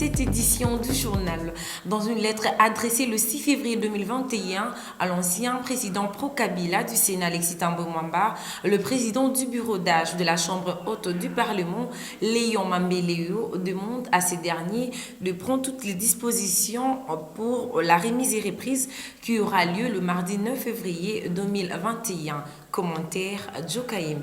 cette édition du journal. Dans une lettre adressée le 6 février 2021 à l'ancien président pro-Kabila du Sénat, Alexis Thambwe Mwamba, le président du bureau d'âge de la Chambre haute du Parlement, Léon Mambeleo, demande à ces derniers de prendre toutes les dispositions pour la remise et reprise qui aura lieu le mardi 9 février 2021. Commentaire Joe Kayembe.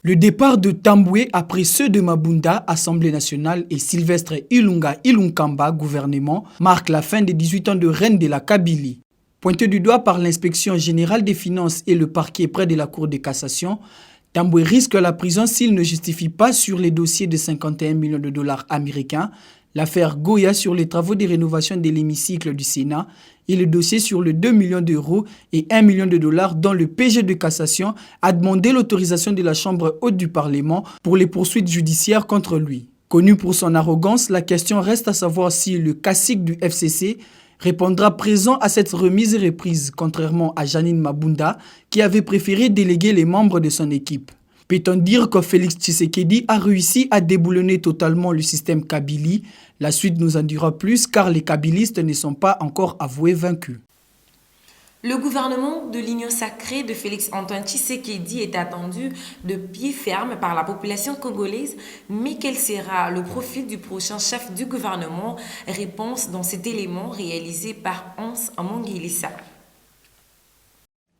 Le départ de Thambwe après ceux de Mabunda, Assemblée nationale, et Sylvestre Ilunga Ilunkamba, gouvernement, marque la fin des 18 ans de règne de la Kabylie. Pointé du doigt par l'inspection générale des finances et le parquet près de la Cour de cassation, Thambwe risque la prison s'il ne justifie pas sur les dossiers de 51 millions de dollars américains, l'affaire Goya sur les travaux de rénovation de l'hémicycle du Sénat et le dossier sur les 2 millions d'euros et 1 million de dollars dont le PG de cassation a demandé l'autorisation de la Chambre haute du Parlement pour les poursuites judiciaires contre lui. Connu pour son arrogance, la question reste à savoir si le cacique du FCC répondra présent à cette remise et reprise, contrairement à Janine Mabunda qui avait préféré déléguer les membres de son équipe. Peut-on dire que Félix Tshisekedi a réussi à déboulonner totalement le système Kabylie? La suite nous en dira plus car les kabylistes ne sont pas encore avoués vaincus. Le gouvernement de l'Union sacrée de Félix-Antoine Tshisekedi est attendu de pied ferme par la population congolaise, mais quel sera le profil du prochain chef du gouvernement? Réponse dans cet élément réalisé par Hans Mongilissa.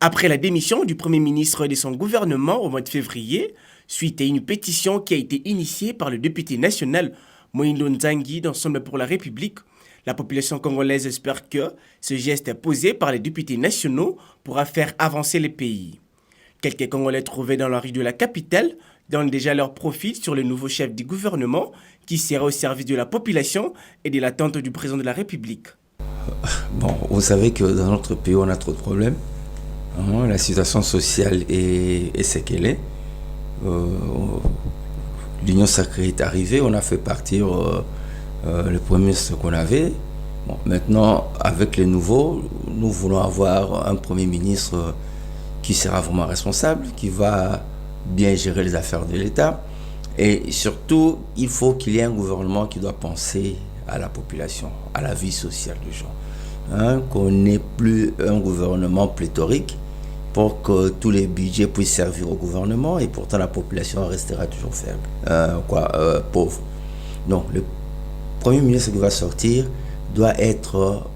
Après la démission du Premier ministre et de son gouvernement au mois de février, suite à une pétition qui a été initiée par le député national Moïlo Nzangi d'Ensemble pour la République, la population congolaise espère que ce geste posé par les députés nationaux pourra faire avancer le pays. Quelques Congolais trouvés dans la rue de la capitale donnent déjà leur profil sur le nouveau chef du gouvernement qui sera au service de la population et de l'attente du président de la République. Bon, vous savez que dans notre pays, on a trop de problèmes. La situation sociale est ce qu'elle est. L'Union sacrée est arrivée, on a fait partir le premier ministre qu'on avait. Bon, maintenant, avec les nouveaux, nous voulons avoir un premier ministre qui sera vraiment responsable, qui va bien gérer les affaires de l'État. Et surtout, il faut qu'il y ait un gouvernement qui doit penser à la population, à la vie sociale des gens. Qu'on n'ait plus un gouvernement pléthorique pour que tous les budgets puissent servir au gouvernement et pourtant la population restera toujours faible, pauvre. Donc le Premier ministre qui va sortir doit être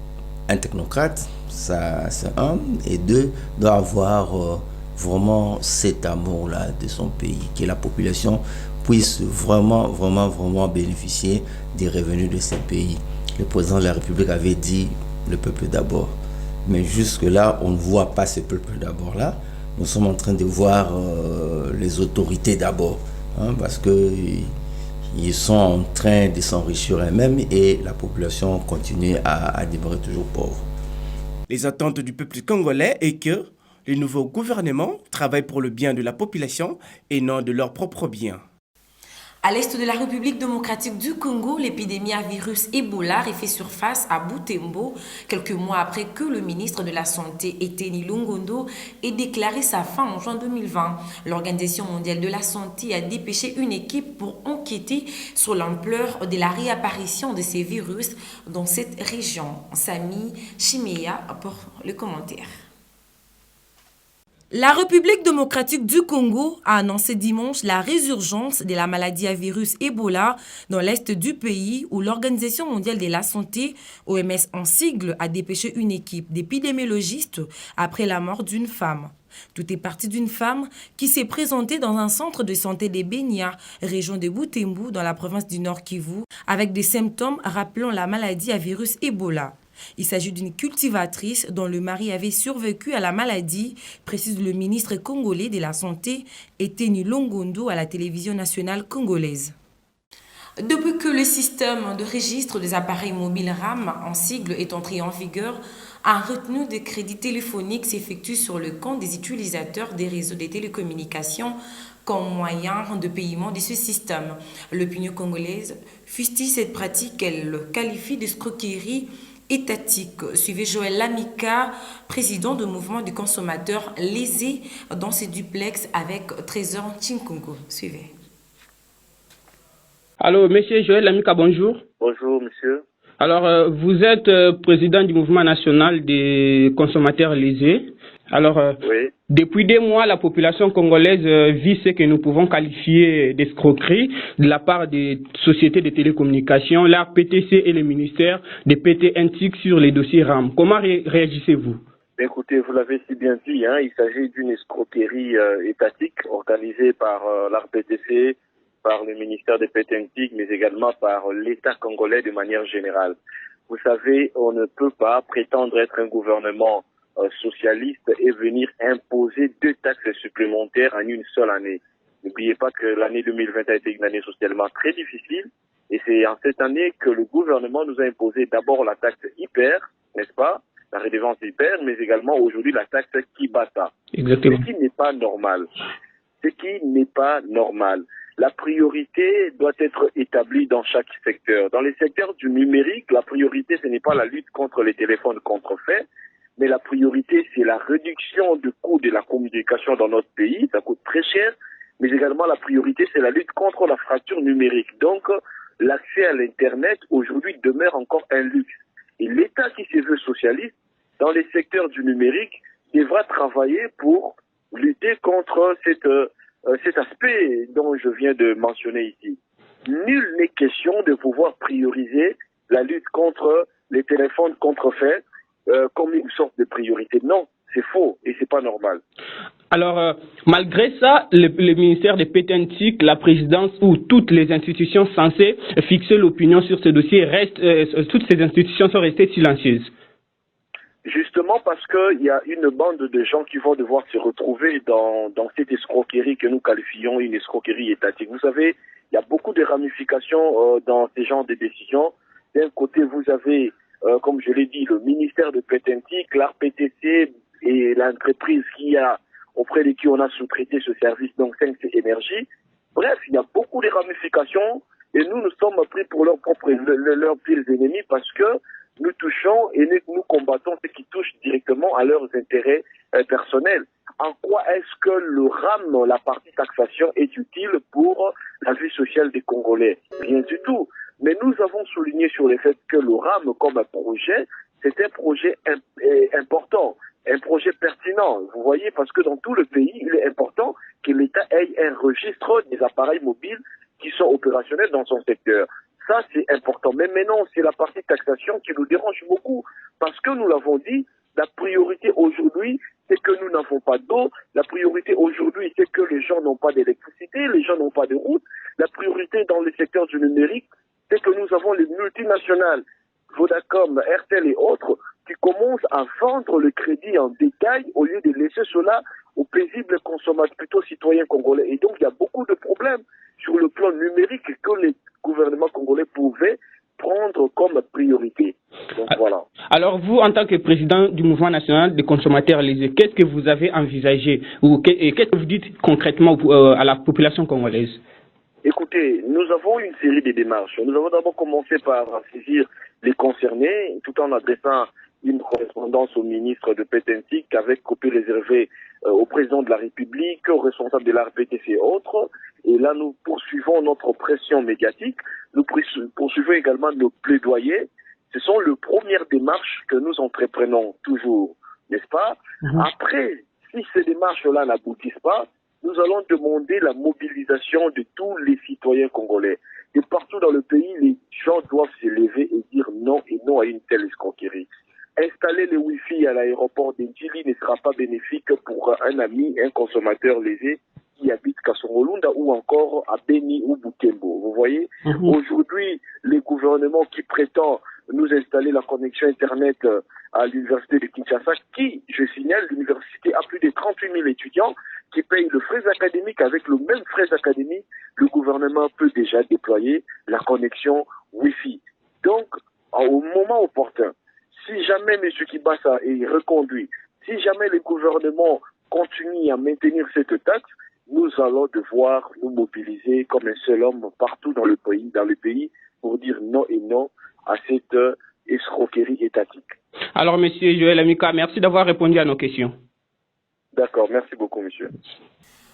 un technocrate, ça c'est un, et deux, doit avoir vraiment cet amour-là de son pays, que la population puisse vraiment bénéficier des revenus de ce pays. Le président de la République avait dit le peuple d'abord. Mais jusque-là, on ne voit pas ce peuple d'abord-là. Nous sommes en train de voir les autorités d'abord, parce qu'ils sont en train de s'enrichir eux-mêmes et la population continue à demeurer toujours pauvre. Les attentes du peuple congolais est que le nouveau gouvernement travaille pour le bien de la population et non de leur propre bien. À l'est de la République démocratique du Congo, l'épidémie à virus Ebola refait surface à Butembo, quelques mois après que le ministre de la Santé, Eteni Longondo, ait déclaré sa fin en juin 2020. L'Organisation mondiale de la santé a dépêché une équipe pour enquêter sur l'ampleur de la réapparition de ces virus dans cette région. Sami Chimeya pour le commentaire. La République démocratique du Congo a annoncé dimanche la résurgence de la maladie à virus Ebola dans l'est du pays où l'Organisation mondiale de la santé, OMS en sigle, a dépêché une équipe d'épidémiologistes après la mort d'une femme. Tout est parti d'une femme qui s'est présentée dans un centre de santé des Benya, région de Butembo, dans la province du Nord Kivu, avec des symptômes rappelant la maladie à virus Ebola. Il s'agit d'une cultivatrice dont le mari avait survécu à la maladie, précise le ministre congolais de la Santé, Eteni Longondo, à la télévision nationale congolaise. Depuis que le système de registre des appareils mobiles RAM, en sigle, est entré en vigueur, un retenu de crédit téléphonique s'effectue sur le compte des utilisateurs des réseaux de télécommunications comme moyen de paiement de ce système. L'opinion congolaise fustille cette pratique qu'elle qualifie d'escroquerie étatique. Suivez Joël Lamika, président du mouvement du consommateur lésé dans ses duplex avec Trésor Chinkongo. Suivez. Allô, monsieur Joël Lamika, bonjour. Bonjour, monsieur. Alors, vous êtes président du mouvement national des consommateurs lésés. Alors, oui. Depuis 2 mois, la population congolaise vit ce que nous pouvons qualifier d'escroquerie de la part des sociétés de télécommunications, l'ARPTC et le ministère de PT-Intic sur les dossiers RAM. Comment réagissez-vous? Écoutez, vous l'avez si bien dit, il s'agit d'une escroquerie étatique organisée par l'ARPTC, par le ministère de PT-Intic, mais également par l'État congolais de manière générale. Vous savez, on ne peut pas prétendre être un gouvernement socialiste et venir imposer 2 taxes supplémentaires en une seule année. N'oubliez pas que l'année 2020 a été une année socialement très difficile et c'est en cette année que le gouvernement nous a imposé d'abord la taxe hyper, n'est-ce pas, la redevance hyper, mais également aujourd'hui la taxe Kibata. Exactement. Ce qui n'est pas normal. Ce qui n'est pas normal. La priorité doit être établie dans chaque secteur. Dans les secteurs du numérique, la priorité, ce n'est pas la lutte contre les téléphones contrefaits, mais la priorité, c'est la réduction du coût de la communication dans notre pays. Ça coûte très cher, mais également la priorité, c'est la lutte contre la fracture numérique. Donc, l'accès à l'Internet, aujourd'hui, demeure encore un luxe. Et l'État qui se veut socialiste, dans les secteurs du numérique, devra travailler pour lutter contre cet aspect dont je viens de mentionner ici. Nul n'est question de pouvoir prioriser la lutte contre les téléphones contrefaits comme une sorte de priorité. Non, c'est faux et c'est pas normal. Alors, malgré ça, le ministère de PT-Intic, la présidence ou toutes les institutions censées fixer l'opinion sur ce dossier toutes ces institutions sont restées silencieuses. Justement parce qu'il y a une bande de gens qui vont devoir se retrouver dans cette escroquerie que nous qualifions une escroquerie étatique. Vous savez, il y a beaucoup de ramifications dans ces genres de décisions. D'un côté, vous avez, comme je l'ai dit, le ministère de PT-Intic, l'ARPTC et l'entreprise auprès de qui on a sous-traité ce service, donc 5C Énergie. Bref, il y a beaucoup de ramifications et nous sommes pris pour leurs pires ennemis parce que nous touchons et nous combattons ce qui touche directement à leurs intérêts personnels. En quoi est-ce que le RAM, la partie taxation, est utile pour la vie sociale des Congolais? Rien du tout. Mais nous avons souligné sur le fait que le RAM, comme un projet, c'est un projet important, un projet pertinent. Vous voyez, parce que dans tout le pays, il est important que l'État ait un registre des appareils mobiles qui sont opérationnels dans son secteur. Ça, c'est important. Mais maintenant, c'est la partie taxation qui nous dérange beaucoup. Parce que nous l'avons dit, la priorité aujourd'hui, c'est que nous n'avons pas d'eau. La priorité aujourd'hui, c'est que les gens n'ont pas d'électricité, les gens n'ont pas de route. La priorité dans le secteur du numérique, c'est que nous avons les multinationales, Vodacom, RTL et autres, qui commencent à vendre le crédit en détail au lieu de laisser cela aux paisibles consommateurs, plutôt citoyens congolais. Et donc, il y a beaucoup de problèmes sur le plan numérique que les gouvernements congolais pouvaient prendre comme priorité. Donc, voilà. Alors, vous, en tant que président du mouvement national des consommateurs lésés, qu'est-ce que vous avez envisagé et qu'est-ce que vous dites concrètement à la population congolaise? Écoutez, nous avons une série de démarches. Nous avons d'abord commencé par saisir les concernés, tout en adressant une correspondance au ministre de PT-Intic avec copie réservée au président de la République, au responsable de l'ARPTC et autres. Et là, nous poursuivons notre pression médiatique. Nous poursuivons également nos plaidoyers. Ce sont les premières démarches que nous entreprenons toujours, n'est-ce pas? Après, si ces démarches-là n'aboutissent pas, nous allons demander la mobilisation de tous les citoyens congolais. Et partout dans le pays, les gens doivent se lever et dire non et non à une telle escroquerie. Installer le Wi-Fi à l'aéroport d'Indjili ne sera pas bénéfique pour un ami, un consommateur lésé qui habite Kasongolunda ou encore à Beni ou Butembo. Vous voyez, aujourd'hui, les gouvernements qui prétendent nous installer la connexion Internet à l'université de Kinshasa, qui, je signale, l'université a plus de 38 000 étudiants qui payent le frais académique. Avec le même frais académique, le gouvernement peut déjà déployer la connexion Wi-Fi. Donc, au moment opportun, si jamais M. Kibasa est reconduit, si jamais le gouvernement continue à maintenir cette taxe, nous allons devoir nous mobiliser comme un seul homme partout dans le pays pour dire non et non à cette escroquerie étatique. Alors, monsieur Joël Lamika, merci d'avoir répondu à nos questions. D'accord, merci beaucoup, monsieur.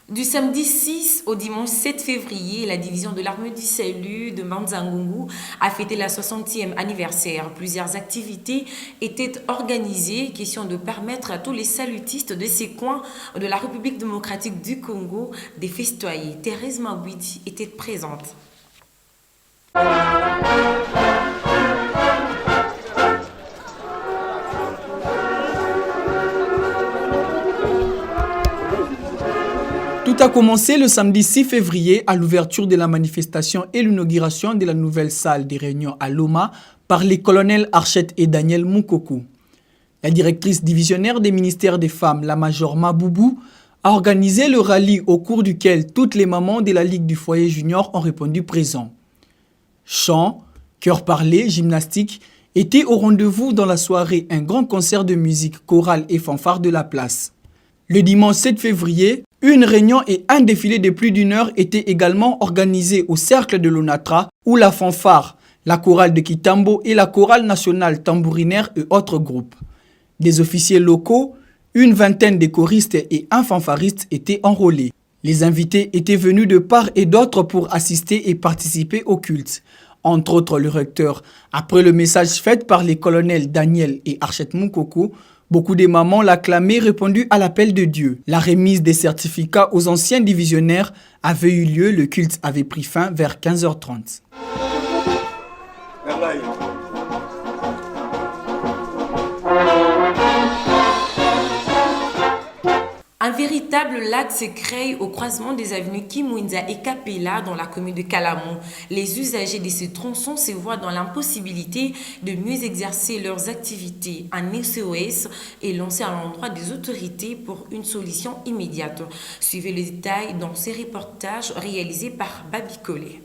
Du samedi 6 au dimanche 7 février, la division de l'armée du salut de Manzangungu a fêté la 60e anniversaire. Plusieurs activités étaient organisées, question de permettre à tous les salutistes de ces coins de la République démocratique du Congo de festoyer. Thérèse Magouidi était présente. Tout a commencé le samedi 6 février à l'ouverture de la manifestation et l'inauguration de la nouvelle salle des réunions à Loma par les colonels Archette et Daniel Mukoku. La directrice divisionnaire des ministères des femmes, la major Maboubou, a organisé le rallye au cours duquel toutes les mamans de la Ligue du foyer junior ont répondu présents. Chants, chœurs parlés, gymnastique étaient au rendez-vous dans la soirée, un grand concert de musique chorale et fanfare de la place. Le dimanche 7 février, une réunion et un défilé de plus d'une heure étaient également organisés au cercle de l'Onatra où la fanfare, la chorale de Kitambo et la chorale nationale tambourinaire et autres groupes. Des officiers locaux, une vingtaine de choristes et un fanfariste étaient enrôlés. Les invités étaient venus de part et d'autre pour assister et participer au culte. Entre autres le recteur. Après le message fait par les colonels Daniel et Archette Mukoku, beaucoup de mamans l'acclamaient répondu à l'appel de Dieu. La remise des certificats aux anciens divisionnaires avait eu lieu. Le culte avait pris fin vers 15h30. Un véritable lac se crée au croisement des avenues Kimwinza et Kapela dans la commune de Kalamon. Les usagers de ce tronçon se voient dans l'impossibilité de mieux exercer leurs activités. Un SOS est lancé à l'endroit des autorités pour une solution immédiate. Suivez les détails dans ces reportages réalisés par Babi Collet.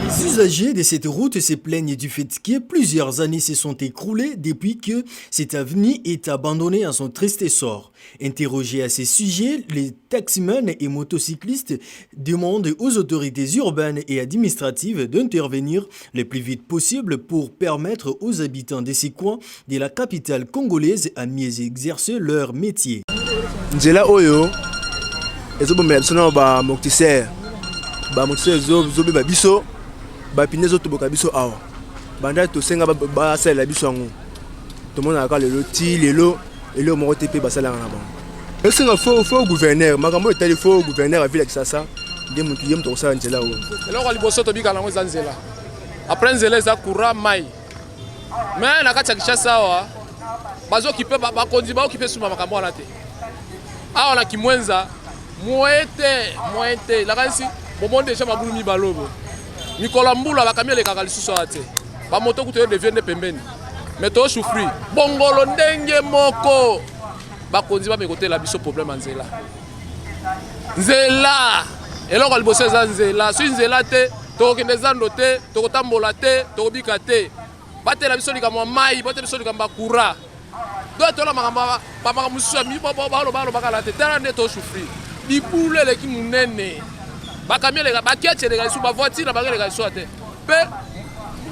Les usagers de cette route se plaignent du fait que plusieurs années se sont écoulées depuis que cette avenue est abandonnée à son triste sort. Interrogés à ce sujet, les taximans et motocyclistes demandent aux autorités urbaines et administratives d'intervenir le plus vite possible pour permettre aux habitants de ces coins de la capitale congolaise à mieux exercer leur métier. Nzela oyo ezobomela biso na ba moktisere zobe ba biso ba pinezo to boka biso awa banda to senga ba sala biso yango to mona ka lelo ti lelo elo moko te pe basala na bango esenga fo gouverneur makambo etali fo gouverneur a ville Kisasa nde mutu yem to sala nzela oyo eloko liboso to bika lango za nzela après nzela za kura mai mais na kati ya Kinshasa awa bazo kipe ba konzi ba okipe suma makambo wana te awa na Kimwenza moete la kansi bomo déjà mabulu mi balobo Nicolas Mbula bakamele kaka lisusu ate ba moto kuto devienne pembeni mais to souffrir bongolo ndenge moko ba konzi ba mekote la biso problème nzela eloko liboso za nzela si nzela te to kende zando te to kotambola te to bika te batela biso likamwa mai batela biso likamwa kura do to la makamba ba makamusu mi ba bakala te tera nde to souffrir dibule leki munene bakamelega bakiachelega isu ba voiture na bakelega isu ate pe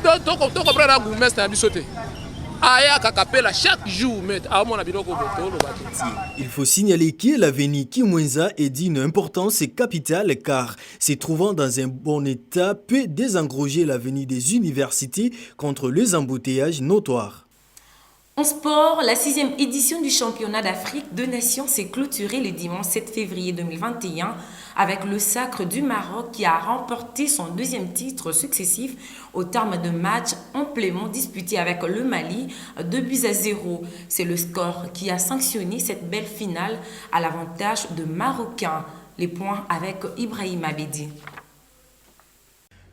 to comprendre na gourmestre na biso te aya kakapela chaque jour met a mona biloko botolo batiti. Il faut signaler que l'avenue Kimwenza est d'une importance capitale car se trouvant dans un bon état peut désengranger l'avenue des universités contre les embouteillages notoires. En sport, la 6e édition du championnat d'Afrique de Nations s'est clôturée le dimanche 7 février 2021 avec le Sacre du Maroc qui a remporté son 2e titre successif au terme de matchs amplement disputés avec le Mali, 2-0. C'est le score qui a sanctionné cette belle finale à l'avantage de Marocains. Les points avec Ibrahim Abedi.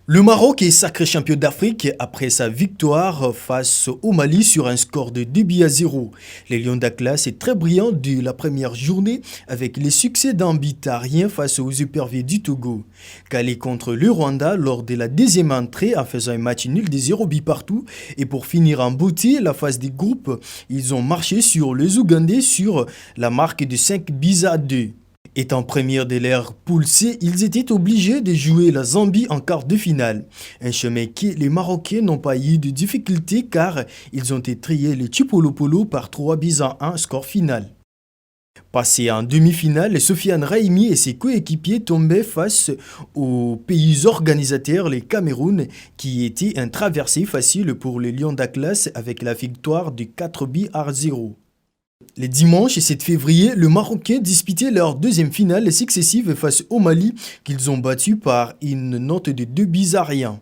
Le Maroc est sacré champion d'Afrique après sa victoire face au Mali sur un score de 2-0. Les Lions d'Atlas est très brillant de la première journée avec les succès d'un but à rien face aux éperviers du Togo. Calé contre le Rwanda lors de la 2e entrée en faisant un match nul de 0 but partout. Et pour finir en beauté, la phase des groupes, ils ont marché sur les Ougandais sur la marque de 5-2. Étant première de l'ère poule C, ils étaient obligés de jouer la Zambie en quart de finale. Un chemin que les Marocains n'ont pas eu de difficulté car ils ont étrillé les Chipolopolo par 3-1 score final. Passé en demi-finale, Sofiane Raimi et ses coéquipiers tombaient face aux pays organisateurs, les Cameroun, qui était un traversé facile pour les Lions d'Atlas avec la victoire de 4-0. Le dimanche 7 février, le Marocain disputait leur deuxième finale successive face au Mali qu'ils ont battu par une note de 2-1.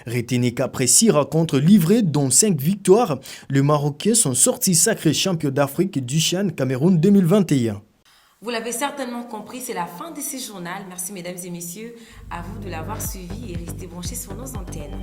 Retenez qu'après 6 rencontres livrées, dont 5 victoires, les Marocains sont sortis sacrés champions d'Afrique du CHAN Cameroun 2021. Vous l'avez certainement compris, c'est la fin de ce journal. Merci mesdames et messieurs, à vous de l'avoir suivi et restez branchés sur nos antennes.